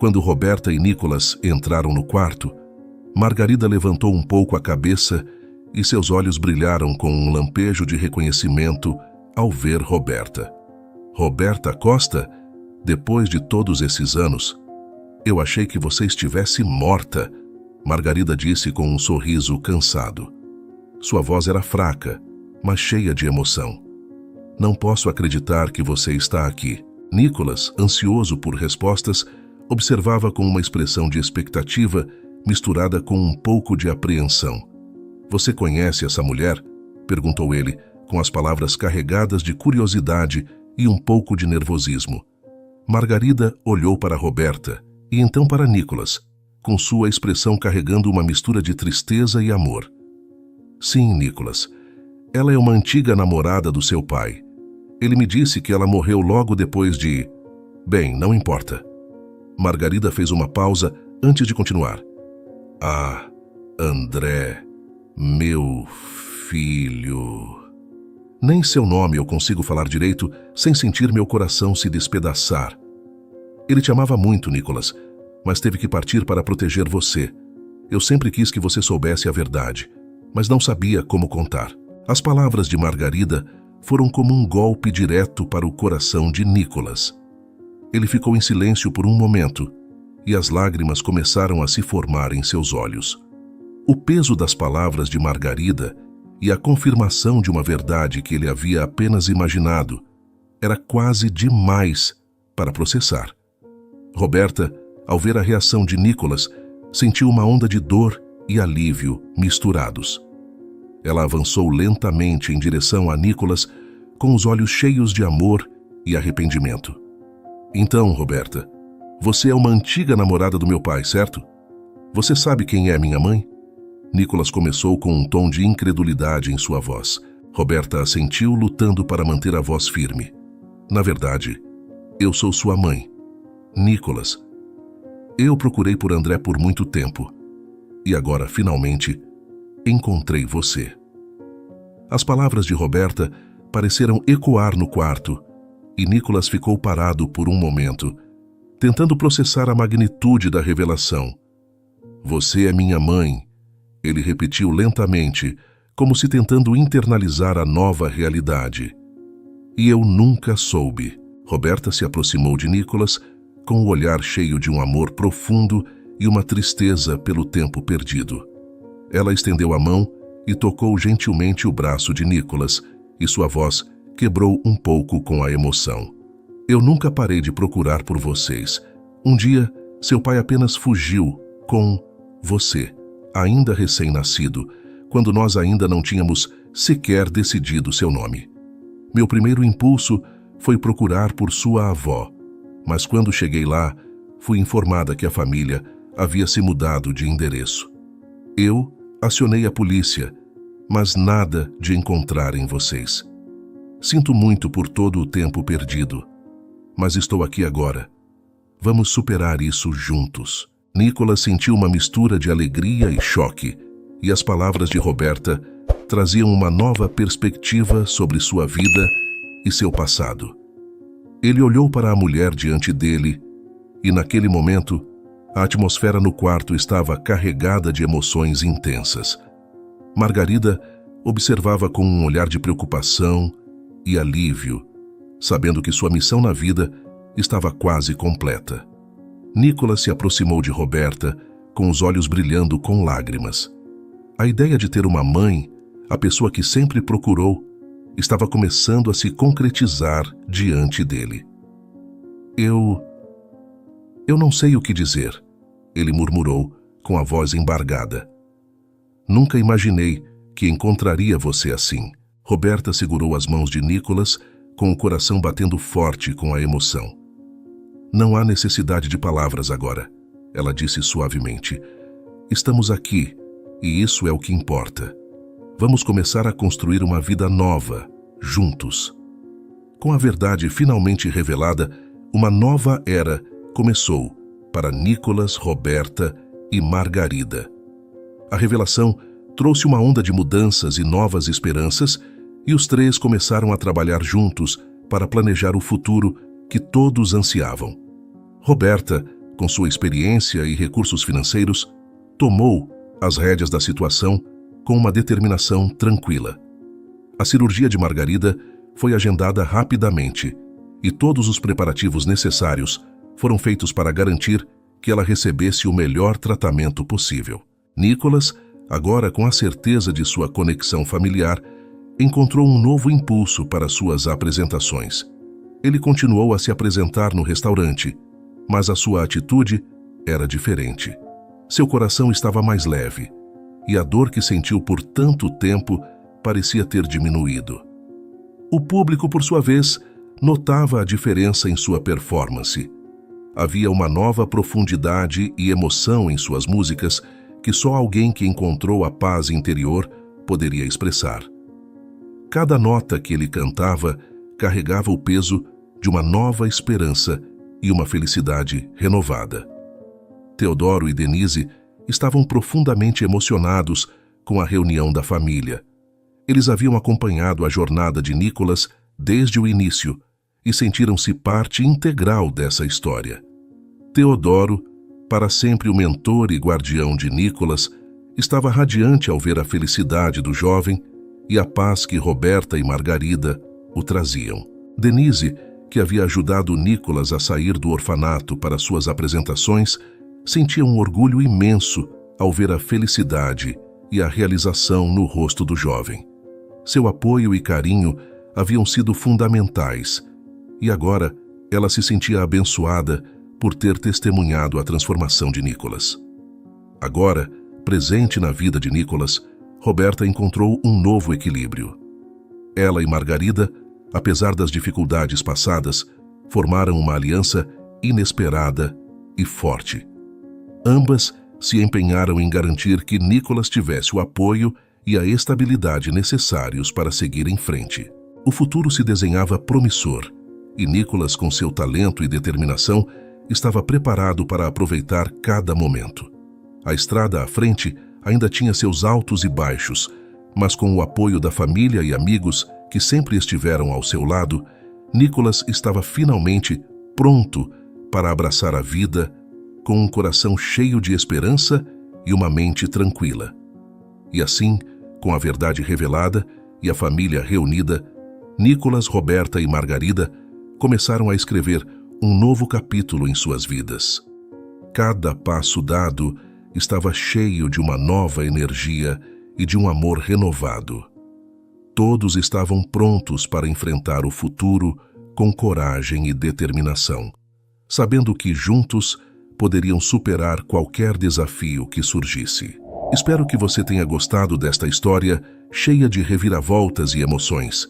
Quando Roberta e Nicolas entraram no quarto, Margarida levantou um pouco a cabeça e seus olhos brilharam com um lampejo de reconhecimento ao ver Roberta. Roberta Costa, depois de todos esses anos, eu achei que você estivesse morta, Margarida disse com um sorriso cansado. Sua voz era fraca, mas cheia de emoção. Não posso acreditar que você está aqui. Nicolas, ansioso por respostas, observava com uma expressão de expectativa misturada com um pouco de apreensão. Você conhece essa mulher? Perguntou ele, com as palavras carregadas de curiosidade e um pouco de nervosismo. Margarida olhou para Roberta e então para Nicolas, com sua expressão carregando uma mistura de tristeza e amor. Sim, Nicolas. Ela é uma antiga namorada do seu pai. Ele me disse que ela morreu logo depois de... Bem, não importa. Margarida fez uma pausa antes de continuar. Ah, André, meu filho... Nem seu nome eu consigo falar direito sem sentir meu coração se despedaçar. Ele te amava muito, Nicolas, mas teve que partir para proteger você. Eu sempre quis que você soubesse a verdade, mas não sabia como contar. As palavras de Margarida foram como um golpe direto para o coração de Nicolas. Ele ficou em silêncio por um momento e as lágrimas começaram a se formar em seus olhos. O peso das palavras de Margarida e a confirmação de uma verdade que ele havia apenas imaginado era quase demais para processar. Roberta, ao ver a reação de Nicolas, sentiu uma onda de dor e alívio misturados. Ela avançou lentamente em direção a Nicolas, com os olhos cheios de amor e arrependimento. Então, Roberta, você é uma antiga namorada do meu pai, certo? Você sabe quem é minha mãe? Nicolas começou com um tom de incredulidade em sua voz. Roberta assentiu, lutando para manter a voz firme. Na verdade, eu sou sua mãe. Nicolas, eu procurei por André por muito tempo. E agora, finalmente, encontrei você. As palavras de Roberta pareceram ecoar no quarto, e Nicholas ficou parado por um momento, tentando processar a magnitude da revelação. Você é minha mãe, ele repetiu lentamente, como se tentando internalizar a nova realidade. E eu nunca soube. Roberta se aproximou de Nicholas com o olhar cheio de um amor profundo e uma tristeza pelo tempo perdido. Ela estendeu a mão e tocou gentilmente o braço de Nicholas, e sua voz quebrou um pouco com a emoção. Eu nunca parei de procurar por vocês. Um dia, seu pai apenas fugiu com você, ainda recém-nascido, quando nós ainda não tínhamos sequer decidido seu nome. Meu primeiro impulso foi procurar por sua avó, mas quando cheguei lá, fui informada que a família havia se mudado de endereço. Eu acionei a polícia, mas nada de encontrar em vocês. Sinto muito por todo o tempo perdido, mas estou aqui agora. Vamos superar isso juntos. Nicholas sentiu uma mistura de alegria e choque, e as palavras de Roberta traziam uma nova perspectiva sobre sua vida e seu passado. Ele olhou para a mulher diante dele, e naquele momento, a atmosfera no quarto estava carregada de emoções intensas. Margarida observava com um olhar de preocupação e alívio, sabendo que sua missão na vida estava quase completa. Nicholas se aproximou de Roberta, com os olhos brilhando com lágrimas. A ideia de ter uma mãe, a pessoa que sempre procurou, estava começando a se concretizar diante dele. Eu não sei o que dizer, ele murmurou com a voz embargada. Nunca imaginei que encontraria você assim. Roberta segurou as mãos de Nicholas, com o coração batendo forte com a emoção. Não há necessidade de palavras agora, ela disse suavemente. Estamos aqui, e isso é o que importa. Vamos começar a construir uma vida nova, juntos. Com a verdade finalmente revelada, uma nova era começou para Nicholas, Roberta e Margarida. A revelação trouxe uma onda de mudanças e novas esperanças, e os três começaram a trabalhar juntos para planejar o futuro que todos ansiavam. Roberta, com sua experiência e recursos financeiros, tomou as rédeas da situação com uma determinação tranquila. A cirurgia de Margarida foi agendada rapidamente, e todos os preparativos necessários foram feitos para garantir que ela recebesse o melhor tratamento possível. Nicholas, agora com a certeza de sua conexão familiar, encontrou um novo impulso para suas apresentações. Ele continuou a se apresentar no restaurante, mas a sua atitude era diferente. Seu coração estava mais leve, e a dor que sentiu por tanto tempo parecia ter diminuído. O público, por sua vez, notava a diferença em sua performance. Havia uma nova profundidade e emoção em suas músicas que só alguém que encontrou a paz interior poderia expressar. Cada nota que ele cantava carregava o peso de uma nova esperança e uma felicidade renovada. Teodoro e Denise estavam profundamente emocionados com a reunião da família. Eles haviam acompanhado a jornada de Nicholas desde o início e sentiram-se parte integral dessa história. Teodoro, para sempre o mentor e guardião de Nicholas, estava radiante ao ver a felicidade do jovem e a paz que Roberta e Margarida o traziam. Denise, que havia ajudado Nicholas a sair do orfanato para suas apresentações, sentia um orgulho imenso ao ver a felicidade e a realização no rosto do jovem. Seu apoio e carinho haviam sido fundamentais, e agora ela se sentia abençoada por ter testemunhado a transformação de Nicholas. Agora, presente na vida de Nicholas, Roberta encontrou um novo equilíbrio. Ela e Margarida, apesar das dificuldades passadas, formaram uma aliança inesperada e forte. Ambas se empenharam em garantir que Nicholas tivesse o apoio e a estabilidade necessários para seguir em frente. O futuro se desenhava promissor, e Nicholas, com seu talento e determinação, estava preparado para aproveitar cada momento. A estrada à frente ainda tinha seus altos e baixos, mas com o apoio da família e amigos que sempre estiveram ao seu lado, Nicholas estava finalmente pronto para abraçar a vida com um coração cheio de esperança e uma mente tranquila. E assim, com a verdade revelada e a família reunida, Nicholas, Roberta e Margarida começaram a escrever um novo capítulo em suas vidas. Cada passo dado estava cheio de uma nova energia e de um amor renovado. Todos estavam prontos para enfrentar o futuro com coragem e determinação, sabendo que juntos poderiam superar qualquer desafio que surgisse. Espero que você tenha gostado desta história cheia de reviravoltas e emoções.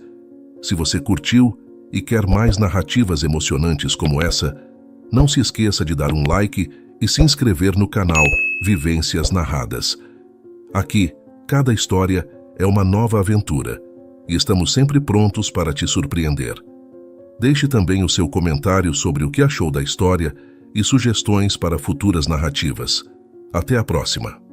Se você curtiu e quer mais narrativas emocionantes como essa, não se esqueça de dar um like e se inscrever no canal Vivências Narradas. Aqui, cada história é uma nova aventura e estamos sempre prontos para te surpreender. Deixe também o seu comentário sobre o que achou da história e sugestões para futuras narrativas. Até a próxima!